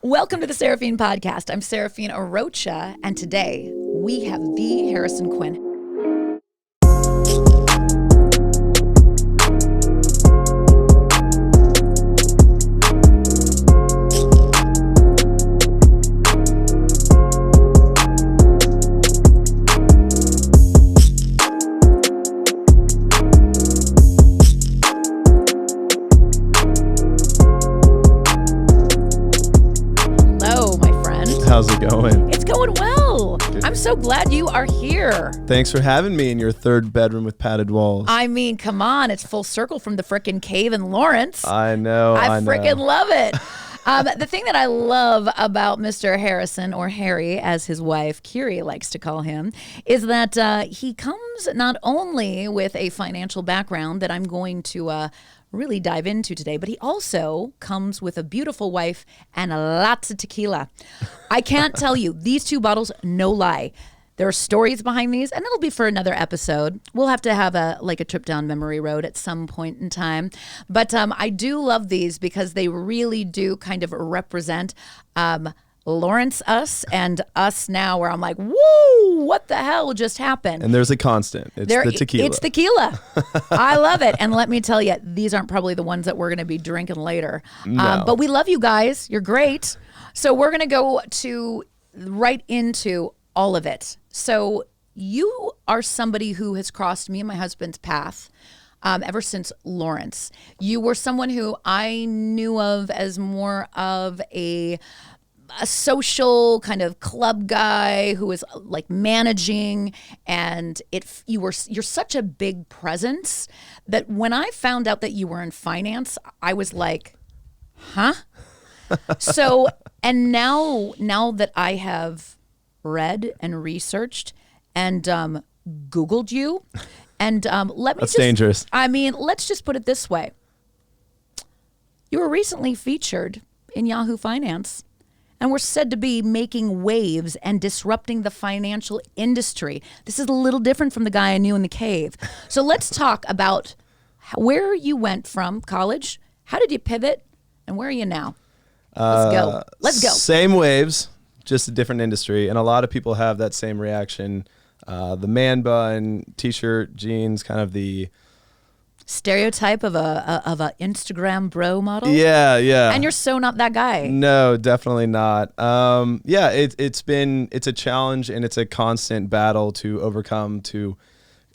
Welcome to the Seraphine podcast. I'm Seraphine Arocha, and today we have the Harrison Quinn. How's it going? It's going well. Good. I'm so glad you are here. Thanks for having me in your third bedroom with padded walls. I mean, come on. It's full circle from the frickin' cave in Lawrence. I know. I frickin' love it. The thing that I love about Mr. Harrison, or Harry, as his wife, Kiri, likes to call him, is that he comes not only with a financial background that I'm going to really dive into today, but he also comes with a beautiful wife and lots of tequila. I can't tell you, these two bottles, no lie. There are stories behind these, and it'll be for another episode. We'll have to have a trip down memory road at some point in time. But I do love these because they really do kind of represent Lawrence us and us now, where I'm like, whoa, what the hell just happened? And there's a constant. It's the tequila. It's tequila. I love it. And let me tell you, these aren't probably the ones that we're going to be drinking later. No. But we love you guys. You're great. So we're going to go right into all of it. So you are somebody who has crossed me and my husband's path ever since Lawrence. You were someone who I knew of as more of a social kind of club guy who was like managing, and you're such a big presence that when I found out that you were in finance, I was like, huh? So, and now that I have read and researched and Googled you, and That's dangerous. I mean, let's just put it this way. You were recently featured in Yahoo Finance, and we're said to be making waves and disrupting the financial industry. This is a little different from the guy I knew in the cave. So let's talk about where you went from college, how did you pivot, and where are you now? Let's go. Same waves, just a different industry. And a lot of people have that same reaction. The man bun, t-shirt, jeans, kind of the stereotype of a Instagram bro model. Yeah. And you're so not that guy. No, definitely not. It's a challenge, and it's a constant battle to overcome, to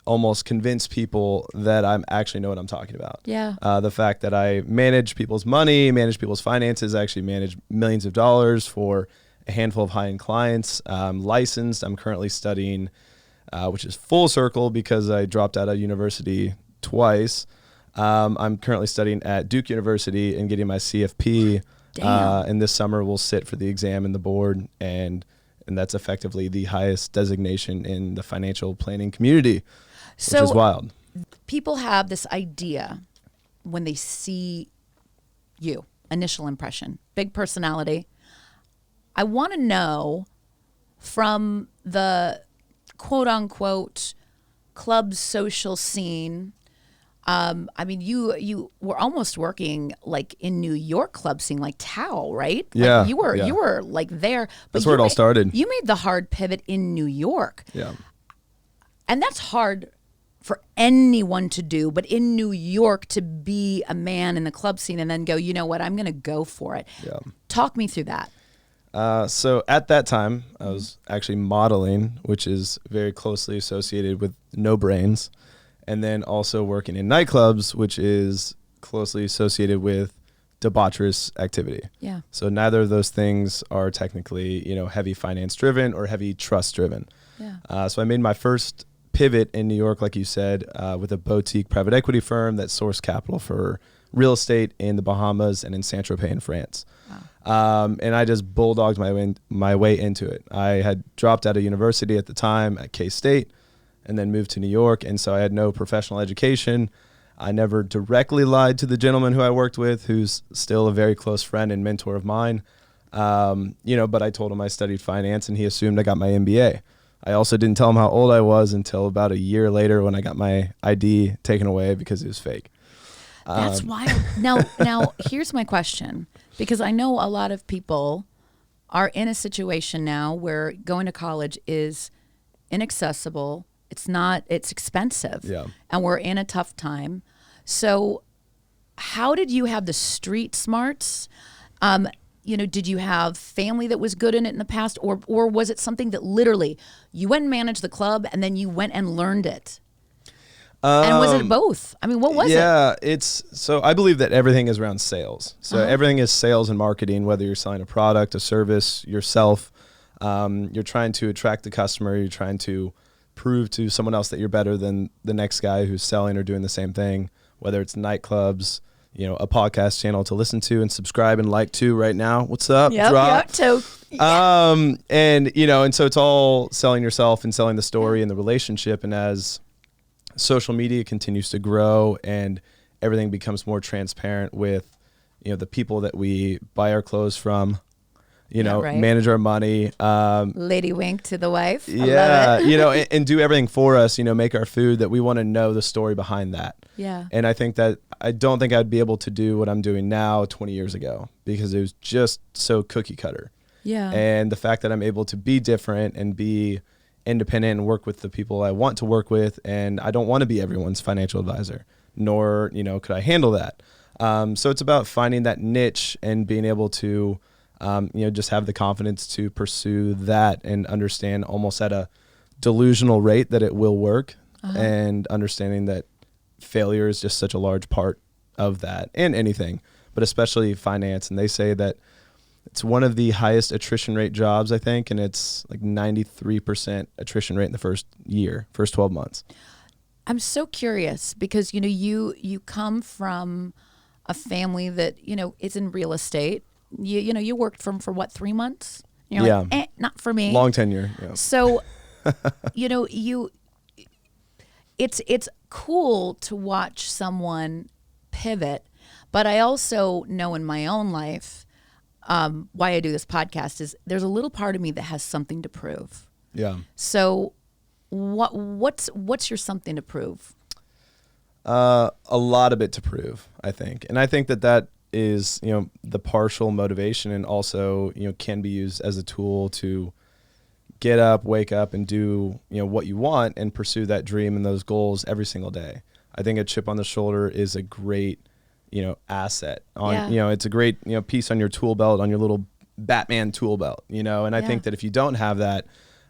almost convince people that I actually know what I'm talking about. Yeah. The fact that I manage people's money, manage people's finances, actually manage millions of dollars for a handful of high-end clients. I'm licensed. I'm currently studying, which is full circle because I dropped out of university twice. I'm currently studying at Duke University and getting my CFP. And this summer we'll sit for the exam and the board, and that's effectively the highest designation in the financial planning community, which is wild. People have this idea when they see you, initial impression, big personality. I want to know, from the quote unquote club social scene, I mean, you were almost working like in New York club scene, like Tao, right? Yeah. Like you were like there. But that's where it all started. You made the hard pivot in New York. Yeah. And that's hard for anyone to do, but in New York, to be a man in the club scene and then go, you know what, I'm going to go for it. Yeah. Talk me through that. So at that time, I was actually modeling, which is very closely associated with no brains. And then also working in nightclubs, which is closely associated with debaucherous activity. Yeah. So neither of those things are technically, heavy finance driven or heavy trust driven. Yeah. So I made my first pivot in New York, like you said, with a boutique private equity firm that sourced capital for real estate in the Bahamas and in Saint-Tropez in France. Wow. And I just bulldogged my way into it. I had dropped out of university at the time at K-State, and then moved to New York. And so I had no professional education. I never directly lied to the gentleman who I worked with, who's still a very close friend and mentor of mine. But I told him I studied finance, and he assumed I got my MBA. I also didn't tell him how old I was until about a year later when I got my ID taken away because it was fake. That's wild. Now, here's my question. Because I know a lot of people are in a situation now where going to college is inaccessible. It's expensive. Yeah. And we're in a tough time. So how did you have the street smarts? Did you have family that was good in it in the past, or was it something that literally you went and managed the club and then you went and learned it? And was it both? I mean, what was it? Yeah, so I believe that everything is around sales. So everything is sales and marketing, whether you're selling a product, a service, yourself. You're trying to attract the customer. You're trying to prove to someone else that you're better than the next guy who's selling or doing the same thing, whether it's nightclubs, a podcast channel to listen to and subscribe and like to right now. What's up? Drop. And so it's all selling yourself and selling the story and the relationship. And as social media continues to grow and everything becomes more transparent with, the people that we buy our clothes from, manage our money. Lady wink to the wife. I love it. And do everything for us, make our food, that we want to know the story behind that. Yeah. And I don't think I'd be able to do what I'm doing now 20 years ago, because it was just so cookie cutter. Yeah. And the fact that I'm able to be different and be independent and work with the people I want to work with, and I don't want to be everyone's financial advisor, nor could I handle that. So it's about finding that niche and being able to just have the confidence to pursue that and understand almost at a delusional rate that it will work, and understanding that failure is just such a large part of that and anything, but especially finance. And they say that it's one of the highest attrition rate jobs, I think, and it's like 93% attrition rate in the first 12 months. I'm so curious because, you come from a family that, is in real estate. You worked for what, 3 months? You're like, not for me. Long tenure. Yeah. So, it's cool to watch someone pivot, but I also know in my own life, why I do this podcast is there's a little part of me that has something to prove. Yeah. So what's your something to prove? A lot of it to prove, I think. And I think that is, the partial motivation, and also, can be used as a tool to get up, wake up, and do, what you want and pursue that dream and those goals every single day. I think a chip on the shoulder is a great, asset on, it's a great, piece on your tool belt, on your little Batman tool belt, and I think that if you don't have that,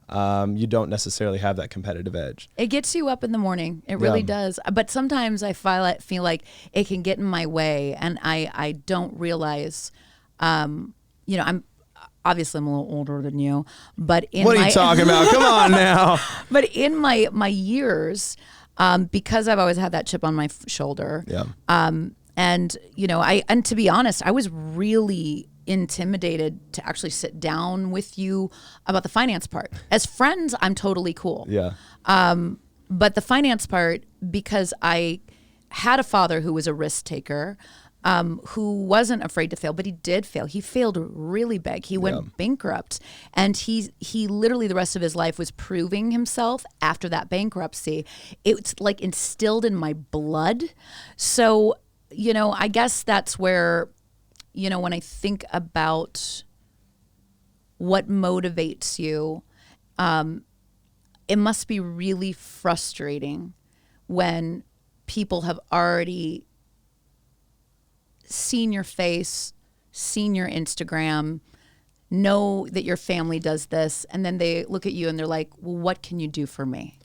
you don't necessarily have that competitive edge. It gets you up in the morning. It really does. But sometimes I feel like it can get in my way, and I don't realize, I'm obviously I'm a little older than you, but what are you talking about? Come on now. But in my years, because I've always had that chip on my shoulder. Yeah. And to be honest, I was really intimidated to actually sit down with you about the finance part. As friends, I'm totally cool. Yeah. But the finance part, because I had a father who was a risk taker, who wasn't afraid to fail, but he did fail. He failed really big. He went bankrupt, and he literally the rest of his life was proving himself after that bankruptcy. It's like instilled in my blood. So, I guess that's where, when I think about what motivates you, it must be really frustrating when people have already seen your face, seen your Instagram, know that your family does this, and then they look at you and they're like, well, what can you do for me?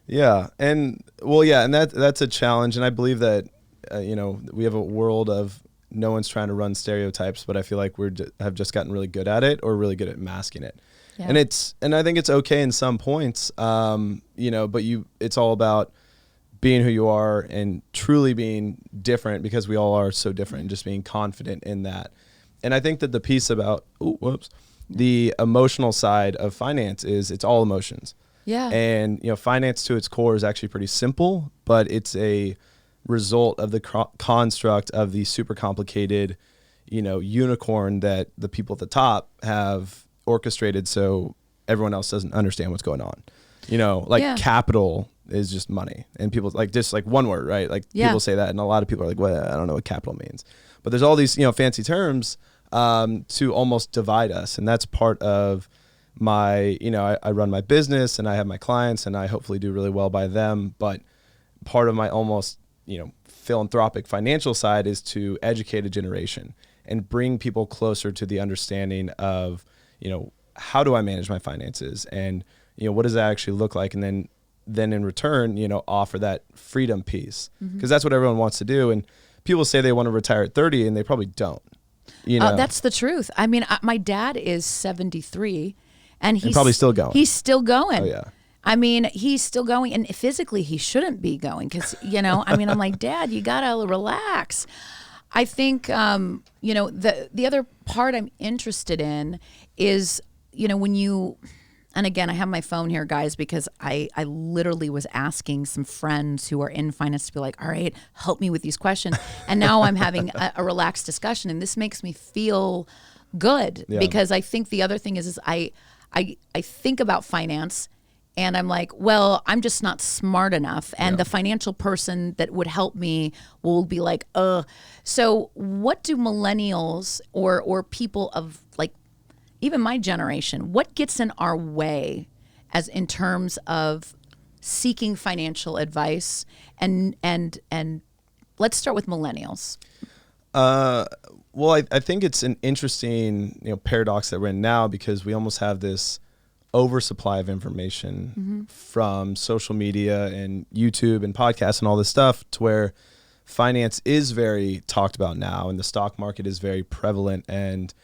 Yeah. And that's a challenge. And I believe that, we have a world of no one's trying to run stereotypes, but I feel like have just gotten really good at it, or really good at masking it. Yeah. And I think it's okay in some points, but it's all about being who you are and truly being different, because we all are so different, and just being confident in that. And I think that the piece about, the emotional side of finance is it's all emotions. Yeah. And, finance to its core is actually pretty simple, but it's a result of the construct of the super complicated, unicorn that the people at the top have orchestrated so everyone else doesn't understand what's going on. Capital is just money, and people just one word, right? People say that, and a lot of people are like, well, I don't know what capital means. But there's all these, fancy terms to almost divide us. And that's part of my, I run my business and I have my clients and I hopefully do really well by them. But part of my almost, philanthropic financial side is to educate a generation and bring people closer to the understanding of, how do I manage my finances and, what does that actually look like? And then in return, offer that freedom piece, because that's what everyone wants to do. And people say they want to retire at 30 and they probably don't. That's the truth. I mean, my dad is 73 and he's probably still going. He's still going. Oh yeah. I mean, he's still going, and physically he shouldn't be going because, I'm like, Dad, you got to relax. I think, the other part I'm interested in is, when you, and again, I have my phone here, guys, because I literally was asking some friends who are in finance to be like, all right, help me with these questions. And now I'm having a relaxed discussion, and this makes me feel good because I think the other thing is I think about finance and I'm like, well, I'm just not smart enough. And the financial person that would help me will be like, So what do millennials or people of like, even my generation, what gets in our way as in terms of seeking financial advice? And let's start with millennials. Well, I think it's an interesting, paradox that we're in now because we almost have this oversupply of information from social media and YouTube and podcasts and all this stuff to where finance is very talked about now and the stock market is very prevalent and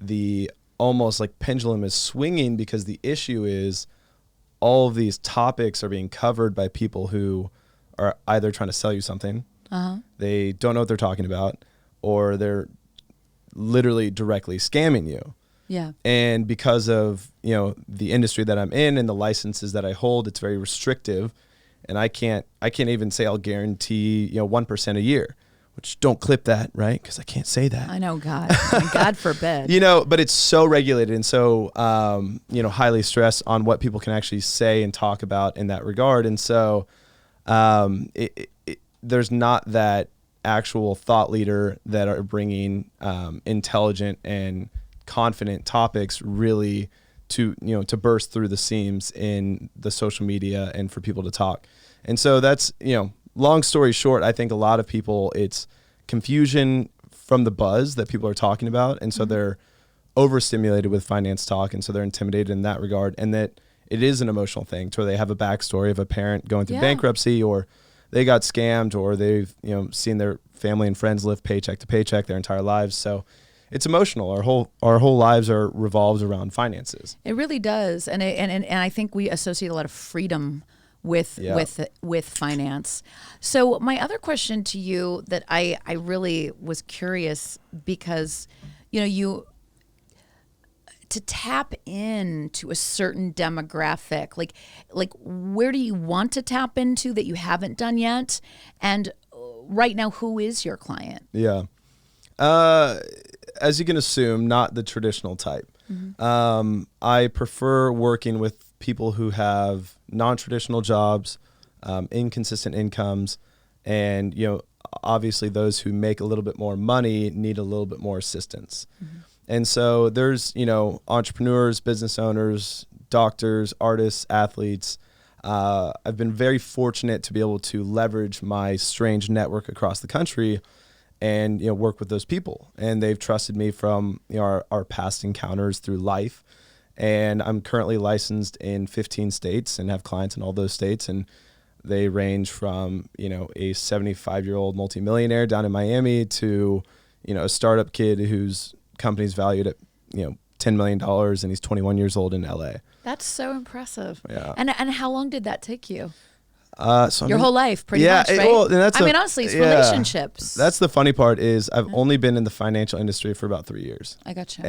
the almost like pendulum is swinging because the issue is all of these topics are being covered by people who are either trying to sell you something, they don't know what they're talking about, or they're literally directly scamming you. Yeah. And because of, the industry that I'm in and the licenses that I hold, it's very restrictive. And I can't even say I'll guarantee, 1% a year, which don't clip that, right? Because I can't say that. I know, God. God forbid. But it's so regulated and so, highly stressed on what people can actually say and talk about in that regard. And so there's not that actual thought leader that are bringing intelligent and confident topics really to burst through the seams in the social media and for people to talk. And so that's, long story short, I think a lot of people, it's confusion from the buzz that people are talking about. And so they're overstimulated with finance talk. And so they're intimidated in that regard. And that it is an emotional thing to where they have a backstory of a parent going through bankruptcy, or they got scammed, or they've, seen their family and friends live paycheck to paycheck their entire lives. So it's emotional. Our whole lives are revolved around finances. It really does, and I think we associate a lot of freedom with finance. So my other question to you that I really was curious because, you to tap into a certain demographic, like where do you want to tap into that you haven't done yet, and right now, who is your client? Yeah. As you can assume, not the traditional type. I prefer working with people who have non-traditional jobs, inconsistent incomes, and, obviously those who make a little bit more money need a little bit more assistance. And so there's, entrepreneurs, business owners, doctors, artists, athletes. I've been very fortunate to be able to leverage my strange network across the country and work with those people, and they've trusted me from our past encounters through life. And I'm currently licensed in 15 states and have clients in all those states, and they range from a 75-year-old multimillionaire down in Miami to a startup kid whose company's valued at $10 million and he's 21 years old in LA. That's so impressive. Yeah. And how long did that take you? Your whole life, pretty much, right? Honestly, it's relationships. That's the funny part is I've only been in the financial industry for about 3 years. I gotcha.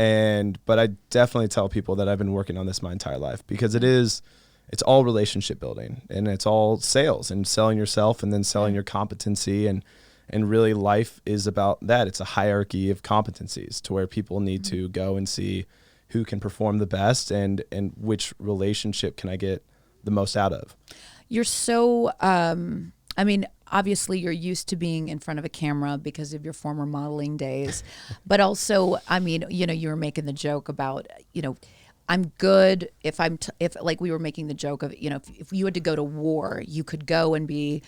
But I definitely tell people that I've been working on this my entire life because it's all relationship building and it's all sales and selling yourself and then selling your competency and really life is about that. It's a hierarchy of competencies to where people need to go and see who can perform the best and which relationship can I get the most out of. You're so, obviously you're used to being in front of a camera because of your former modeling days, but also, I mean, you were making the joke about, I'm good if if like we were making the joke of, if you had to go to war, you could go and be,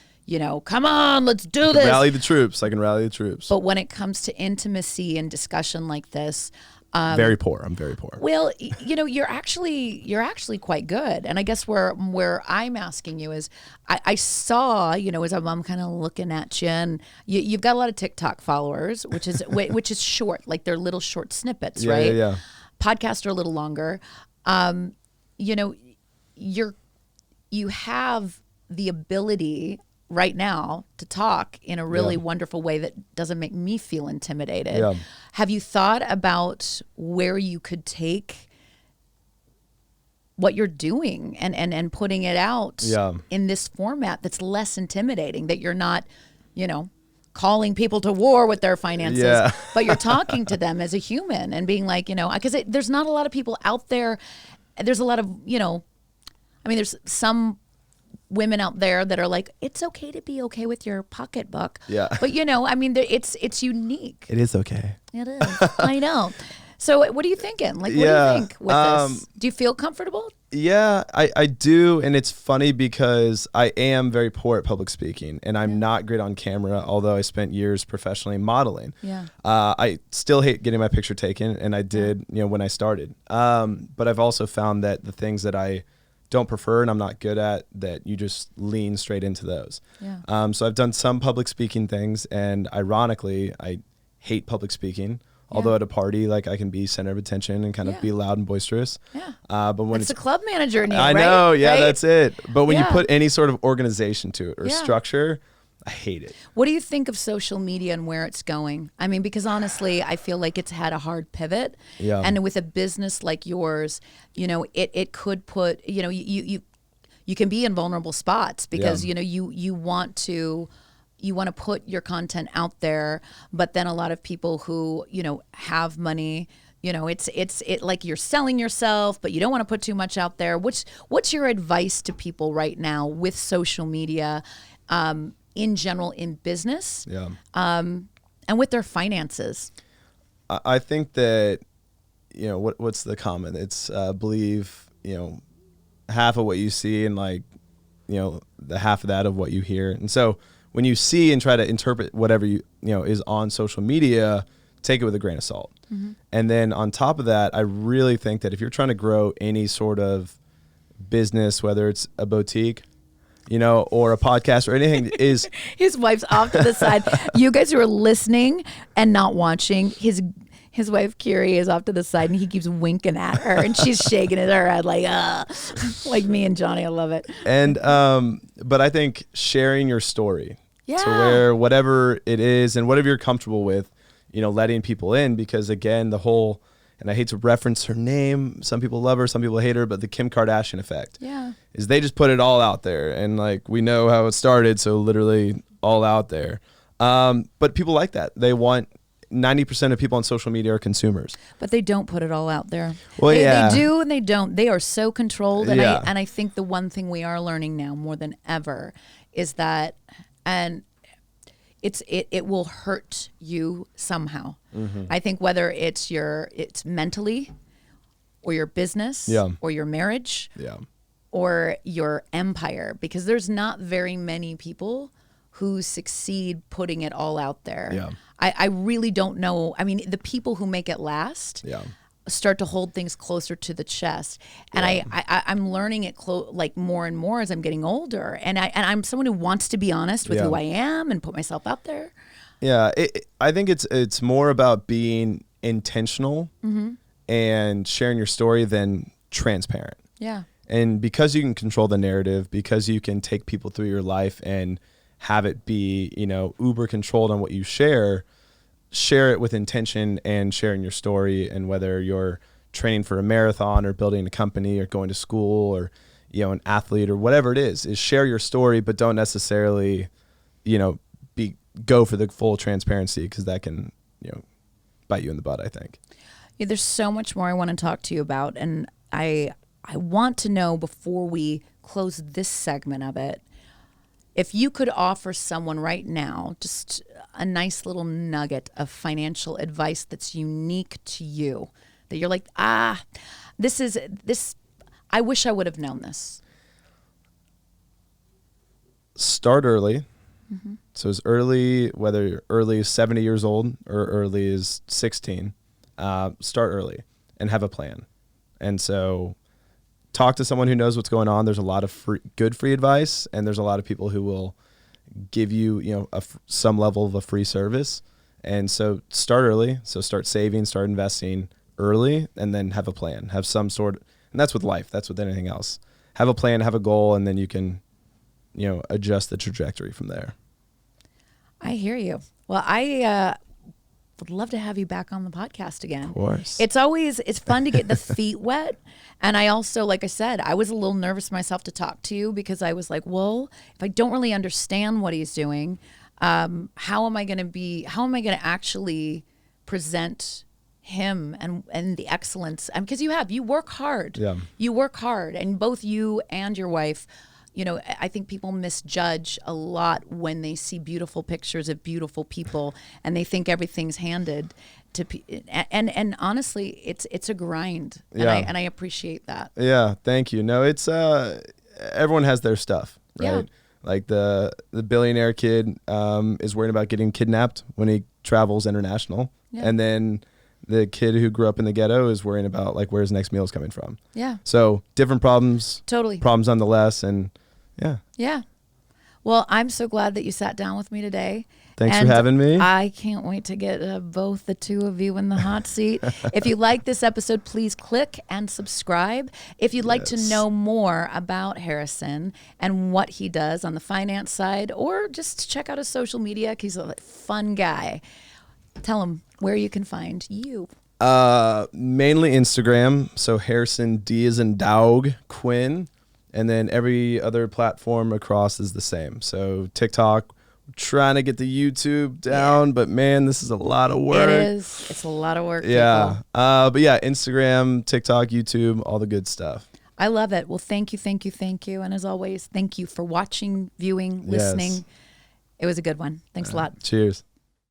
come on, let's do this. Rally the troops. I can rally the troops. But when it comes to intimacy and discussion like this, very poor. I'm very poor. well, you're actually quite good. And I guess where I'm asking you is, I saw, as I'm kind of looking at you, and you've got a lot of TikTok followers, which is short, like they're little short snippets, Yeah, right? yeah. Podcasts are a little longer. You have the ability right now to talk in a really wonderful way that doesn't make me feel intimidated. Yeah. Have you thought about where you could take what you're doing and putting it out in this format that's less intimidating, that you're not, calling people to war with their finances, but you're talking to them as a human and being like, because there's not a lot of people out there. There's a lot of, there's some women out there that are like, it's okay to be okay with your pocketbook. Yeah. But it's unique. It is okay. It is. I know. So what are you thinking? Like, what do you think with this? Do you feel comfortable? Yeah, I do. And it's funny because I am very poor at public speaking and I'm not great on camera, although I spent years professionally modeling. Yeah. I still hate getting my picture taken, and I did, when I started. But I've also found that the things that I don't prefer and I'm not good at, that you just lean straight into those. Yeah. So I've done some public speaking things, and ironically, I hate public speaking. Although at a party, like, I can be center of attention and kind of be loud and boisterous. Yeah. But when it's the club manager in you, I right? know, yeah, right? that's it. But when you put any sort of organization to it or Yeah. structure, I hate it. What do you think of social media and where it's going? I mean, because honestly, I feel like it's had a hard pivot. Yeah. And with a business like yours, it could put, you can be in vulnerable spots because, you want to put your content out there, but then a lot of people who, have money, it's like you're selling yourself, but you don't want to put too much out there. What's your advice to people right now with social media, in general, in business, and with their finances? I think that, what's the comment? It's believe, half of what you see and the half of that of what you hear. And so when you see and try to interpret whatever is on social media, take it with a grain of salt. Mm-hmm. And then on top of that, I really think that if you're trying to grow any sort of business, whether it's a boutique, or a podcast or anything, is his wife's off to the side. You guys who are listening and not watching, his wife Kiri is off to the side and he keeps winking at her and she's shaking her head like like me and Johnny. I love it. And but I think sharing your story to Yeah. where whatever it is and whatever you're comfortable with, letting people in, because again, the whole, and I hate to reference her name, some people love her, some people hate her, but the Kim Kardashian effect is they just put it all out there, and like we know how it started, so literally all out there. But people like that. They want 90% of people on social media are consumers. But they don't put it all out there. Well, they do and they don't. They are so controlled. And Yeah. I think the one thing we are learning now more than ever is that, and it will hurt you somehow. Mm-hmm. I think whether it's mentally or your business or your marriage or your empire, because there's not very many people who succeed putting it all out there. Yeah. I really don't know. I mean, the people who make it last start to hold things closer to the chest. And I'm learning it like more and more as I'm getting older. And I'm someone who wants to be honest with who I am and put myself out there. Yeah, I think it's more about being intentional and sharing your story than transparent. Yeah. And because you can control the narrative, because you can take people through your life and have it be, uber controlled on what you share it with intention and sharing your story. And whether you're training for a marathon or building a company or going to school or, an athlete or whatever it is share your story, but don't necessarily, go for the full transparency, because that can, bite you in the butt, I think. Yeah, there's so much more I want to talk to you about. And I want to know, before we close this segment of it, if you could offer someone right now just a nice little nugget of financial advice that's unique to you, that you're like, this, I wish I would have known this. Start early. Mm-hmm. So as early, whether you're early as 70 years old or early as 16, start early and have a plan. And so talk to someone who knows what's going on. There's a lot of good free advice, and there's a lot of people who will give you, some level of a free service. And so start early. So start saving, start investing early, and then have a plan. Have some sort, and that's with life. That's with anything else. Have a plan, have a goal, and then you can, adjust the trajectory from there. I hear you. Well, I would love to have you back on the podcast again. Of course. It's fun to get the feet wet. And I also, like I said, I was a little nervous myself to talk to you because I was like, well, if I don't really understand what he's doing, how am I going to actually present him and the excellence? Because you work hard. Yeah. You work hard, and both you and your wife, I think people misjudge a lot when they see beautiful pictures of beautiful people and they think everything's handed to and honestly, it's a grind. Yeah. And I appreciate that. Yeah, thank you. No, it's everyone has their stuff, right? Yeah. Like the billionaire kid is worried about getting kidnapped when he travels international. Yeah. And then the kid who grew up in the ghetto is worrying about like where his next meal is coming from. Yeah. So different problems. Totally. Problems nonetheless. And yeah. Yeah. Well, I'm so glad that you sat down with me today. Thanks for having me. I can't wait to get both the two of you in the hot seat. If you like this episode, please click and subscribe. If you'd like to know more about Harrison and what he does on the finance side, or just check out his social media, because he's a fun guy. Tell him where you can find you. Mainly Instagram. So Harrison D as in dog Quinn. And then every other platform across is the same. So TikTok, we're trying to get the YouTube down, but man, this is a lot of work. It is. It's a lot of work. Yeah. But yeah, Instagram, TikTok, YouTube, all the good stuff. I love it. Well, thank you. And as always, thank you for watching, viewing, listening. Yes. It was a good one. Thanks a lot. Cheers.